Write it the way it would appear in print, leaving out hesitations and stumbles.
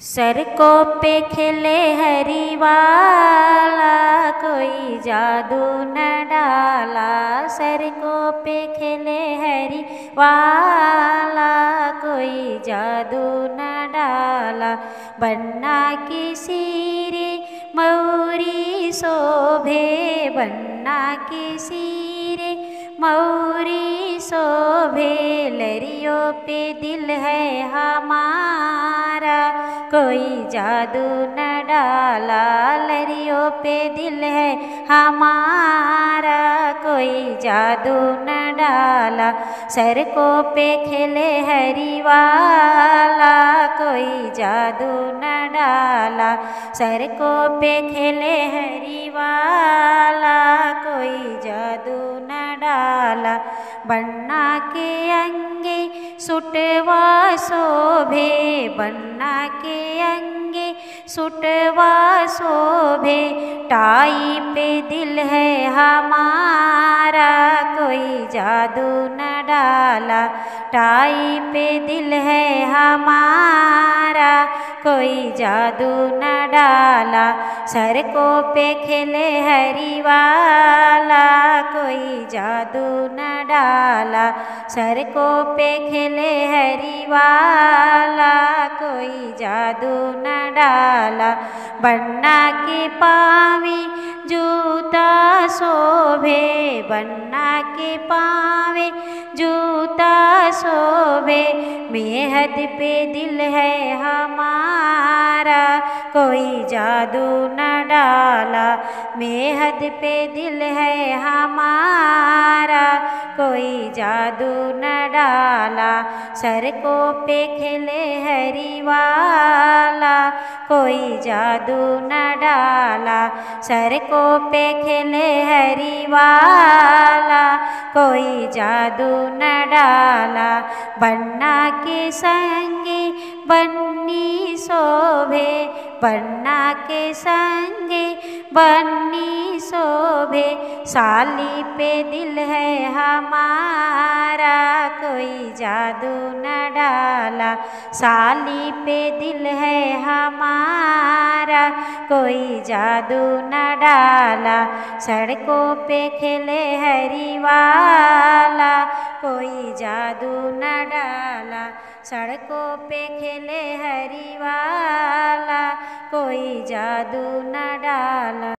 सड़कों पे खेले हरी वाला, कोई जादू न डाला। सड़कों पे खेले हरी वाला, कोई जादू न डाला। बन्ना की सिरे मौरी शोभे, बन्ना की सिरे मौरी शोभे। लरियों पे दिल है हमारा, कोई जादू न डाला। लरियों पे दिल है हमारा, कोई जादू न डाला। सड़कों पे खेले हरी वाला, कोई जादू न डाला। सड़कों पे खेले हरी वाला, कोई जादू न डाला। बन्ना के अंगे सुटवा शोभे, बन्ना के अंगे सुटवा शोभे। टाई पे दिल है हमारा, कोई जादू न डाला। टाई पे दिल है हमारा, कोई जादू न डाला। सड़कों पे खेले हरी वाला, कोई जादू न डाला। सड़कों पे खेले हरी वाला, कोई जादू न डाला। बन्ना के पाँवे जूता शोभे, बन्ना के पाँवे जूता शोभे। मेहद पे दिल है हमारा, कोई जादू न डाला। मेहद पे दिल है हमारा, कोई जादू न डाला। सड़कों पे खेले हरी वाला, कोई जादू न डाला। सड़कों पे खेले हरी वाला, कोई जादू न डाला। बन्ना के संगे बन्नी शोभे, बन्ना के संगे बन्नी शोभे। साली पे दिल है हमारा, कोई जादू न डाला। साली पे दिल है हमारा, कोई जादू न डाला। सड़कों पे खेले हरी वाला, कोई जादू न डाला। सड़कों पे खेले हरी वाला, कोई जादू न डाला।